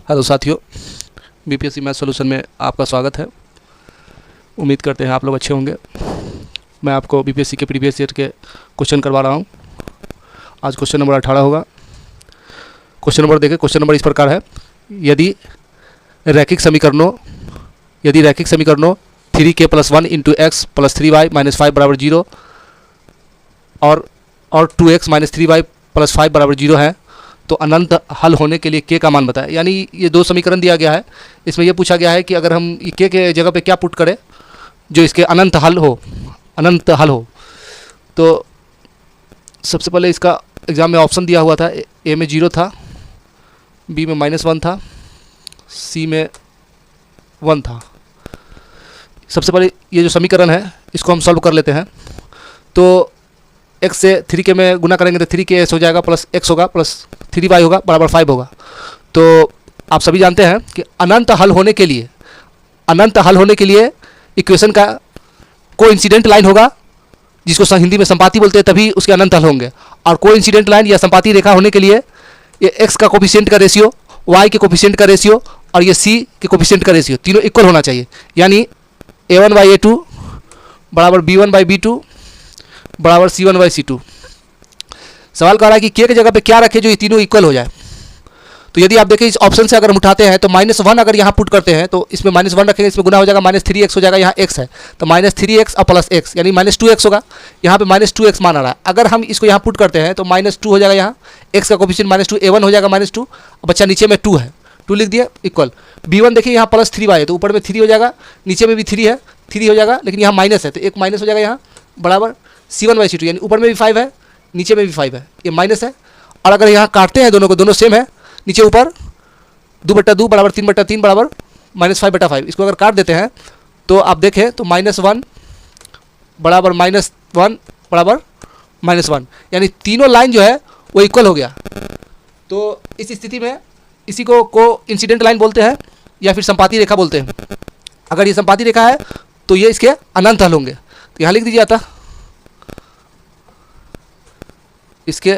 Hello साथियों, BPSC math solution में आपका स्वागत है। उम्मीद करते हैं आप लोग अच्छे होंगे। मैं आपको बीपीएससी के प्रीवियस ईयर के क्वेश्चन करवा रहा हूं। आज क्वेश्चन नंबर 18 होगा। क्वेश्चन नंबर देखिए। क्वेश्चन नंबर इस प्रकार है, यदि रैखिक समीकरणों 3k + 1 × x + 3y - 5 = 0 और 2x - 3y + 5 = 0 है, तो अनंत हल होने के लिए k का मान बताएं। यानी ये दो समीकरण दिया गया है। इसमें यह पूछा गया है कि अगर हम k के जगह पे क्या पुट करें जो इसके अनंत हल हो। तो सबसे पहले इसका एग्ज़ाम में ऑप्शन दिया हुआ था। ए में 0 था, बी में -1 था, सी में 1 था। सबसे पहले ये जो समीकरण है इसको हम सॉल्व कर लेते हैं। तो x से 3k में गुना करेंगे तो 3k हो जाएगा, प्लस x होगा, प्लस 3y होगा, बराबर 5 होगा। तो आप सभी जानते हैं कि अनंत हल होने के लिए इक्वेशन का कोइंसिडेंट लाइन होगा, जिसको हिंदी में संपाती बोलते हैं, तभी उसके अनंत हल होंगे। और कोइंसिडेंट लाइन या संपाती रेखा होने के लिए ये x का कोफिशिएंट का रेशियो, y के कोफिशिएंट का रेशियो और ये c के कोफिशिएंट का रेशियो तीनों इक्वल होना चाहिए। यानी a1/a2 बराबर b1/b2 बराबर c1/c2। सवाल कर रहा है कि k की जगह पे क्या रखें जो ये तीनों इक्वल हो जाए। तो यदि आप देखें इस ऑप्शन से अगर हम उठाते हैं तो -1 अगर यहाँ पुट करते हैं तो इसमें -1 रखेंगे, इसमें गुना हो जाएगा, -3x हो जाएगा। यहाँ x है तो -3x और प्लस x यानी -2x होगा। यहाँ पे -2x मान आ रहा है। अगर हम इसको यहाँ पुट करते हैं तो -2 हो जाएगा। यहाँ x का कोफिशिएंट -2, a1 हो जाएगा -2। बच्चा नीचे में 2 है, 2 लिख दिया इक्वल। b1 देखिए यहाँ +3y है तो ऊपर में 3 हो जाएगा, नीचे में भी 3 है, 3 हो जाएगा, लेकिन यहाँ माइनस है तो एक माइनस हो जाएगा यहाँ, बराबर c1/c2। यानी ऊपर में भी 5 है, नीचे में भी 5 है, ये माइनस है। और अगर यहाँ काटते हैं दोनों को, दोनों सेम है, नीचे ऊपर 2/2 बराबर 3/3 बराबर -5/5। इसको अगर काट देते हैं तो आप देखें तो -1 बराबर -1 बराबर -1, यानी तीनों लाइन जो है वो इक्वल हो गया। तो इस स्थिति में इसी को कोइंसिडेंट लाइन बोलते हैं या फिर संपाती रेखा बोलते हैं। अगर ये संपाती रेखा है तो ये इसके अनंत हल होंगे। तो यहाँ लिख दीजिए आता इसके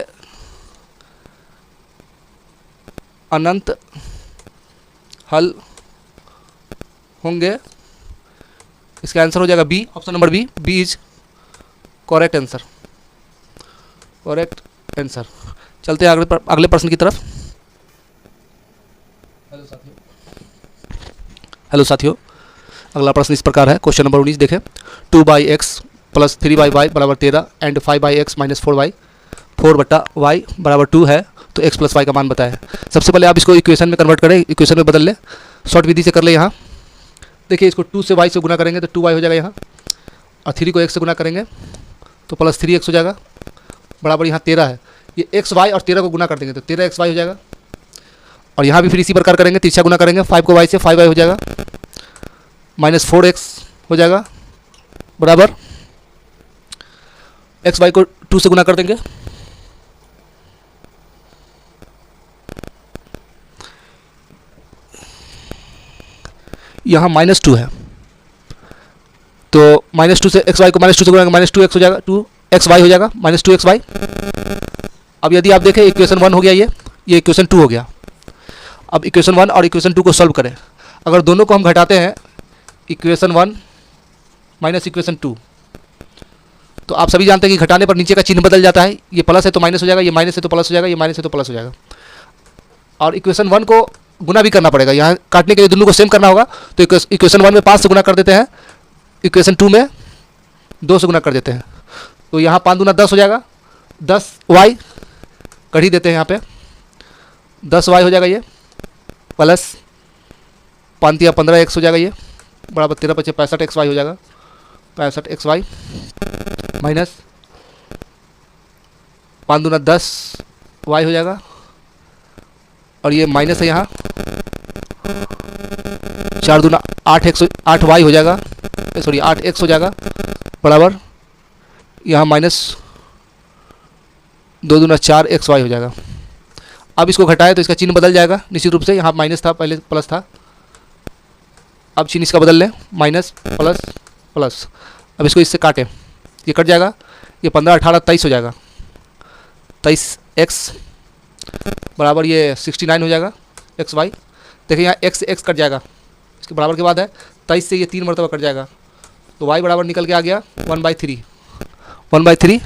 अनंत हल होंगे। इसका आंसर हो जाएगा B, option number B. B is correct answer. चलते हैं अगले प्रश्न की तरफ। हेलो साथियों, अगला प्रश्न इस प्रकार है। क्वेश्चन नंबर 19 देखें। 2/x + 3y बराबर 13 एंड 5/x - 4y 4/y बराबर 2 है, तो x + y का मान बताएं। सबसे पहले आप इसको इक्वेशन में कन्वर्ट करें, इक्वेशन में बदल लें, शॉर्ट विधि से कर ले। यहाँ देखिए इसको 2 से y से गुना करेंगे तो 2y हो जाएगा यहाँ, और 3 को x से गुना करेंगे तो प्लस 3x हो जाएगा, बराबर यहाँ 13 है। ये x y और 13 को गुना कर देंगे तो 13xy हो जाएगा। और यहाँ भी फिर इसी प्रकार करेंगे, तिरछा गुना करेंगे, 5 को y से 5y हो जाएगा, -4x हो जाएगा, बराबर xy को 2 से गुना कर देंगे, यहाँ -2 है तो -2 से xy को -2 से गुणा -2x हो जाएगा, 2xy हो जाएगा, -2xy। अब यदि आप देखें इक्वेशन 1 हो गया, ये इक्वेशन 2 हो गया। अब इक्वेशन 1 और इक्वेशन 2 को सॉल्व करें। अगर दोनों को हम घटाते हैं, इक्वेशन 1 माइनस इक्वेशन 2, तो आप सभी जानते हैं कि घटाने पर नीचे का चिन्ह बदल जाता है। ये प्लस है तो माइनस हो जाएगा, ये माइनस है तो प्लस हो जाएगा, ये माइनस है तो प्लस हो जाएगा। और इक्वेशन 1 को गुना भी करना पड़ेगा, यहाँ काटने के लिए दोनों को सेम करना होगा। तो इक्वेशन 1 में 5 से गुना कर देते हैं, इक्वेशन 2 में 2 से गुना कर देते हैं, तो यहाँ 5 दूना 10 हो जाएगा, 10y कर ही देते हैं, यहाँ पे 10y हो जाएगा, ये प्लस 5 या 15x हो जाएगा, ये बराबर 13 × 5 = 65xy हो जाएगा, 65xy माइनस 5 दूना 10y हो जाएगा, और ये माइनस है यहाँ 4 दूना 8y हो जाएगा, सॉरी 8x हो जाएगा, बराबर यहाँ -2 दूना 4xy हो जाएगा। अब इसको घटाए तो इसका चिन्ह बदल जाएगा निश्चित रूप से, यहाँ माइनस था पहले प्लस था, अब चिन्ह इसका बदल लें, माइनस प्लस प्लस। अब इसको इससे काटें, ये कट जाएगा, ये 15 18 23 हो जाएगा, 23x बराबर ये 69 हो जाएगा, xy देखिए यहाँ x से x कट जाएगा, इसके बराबर के बाद है 23 से ये 3 मरतबा कट जाएगा, तो y बराबर निकल के आ गया 1/3 1/3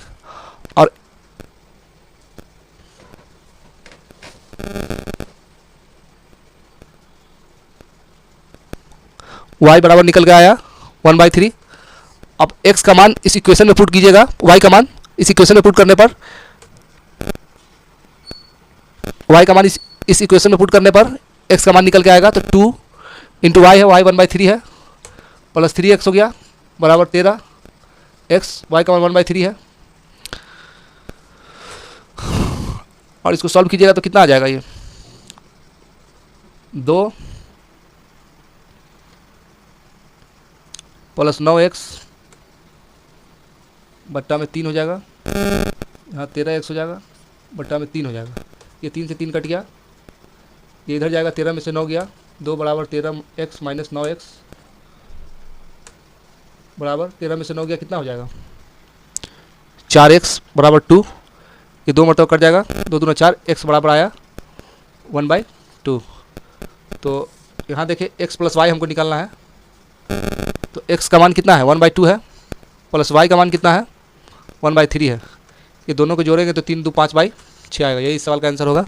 और y बराबर निकल के आया 1/3। अब x का मान इस इक्वेशन में पुट कीजिएगा, y का मान इस इक्वेशन में पुट करने पर y का मान इस इक्वेशन में पुट करने पर x का मान निकल के आएगा, तो 2 इंटू वाई है, y 1/3 है, प्लस 3x हो गया बराबर 13x, y का मान 1/3 है। और इसको सॉल्व कीजिएगा तो कितना आ जाएगा, ये 2 प्लस 9x बट्टा में 3 हो जाएगा, यहाँ 13x हो जाएगा बट्टा में 3 हो जाएगा, ये 3 से 3 कट गया, ये इधर जाएगा, 13 में से 9 गया, 2 बराबर 13x माइनस 9x बराबर 13 में से 9 गया, कितना हो जाएगा 4x बराबर 2, ये 2 मरतबा कट जाएगा, 2 दूना 4, x बराबर आया 1/2। तो यहाँ देखिए x प्लस वाई हमको निकालना है, तो x का मान कितना है 1/2 है, प्लस y का मान कितना है 1/3 है, ये दोनों को जोड़ेंगे तो 3 2 5/6 आएगा, यही इस सवाल का आंसर होगा।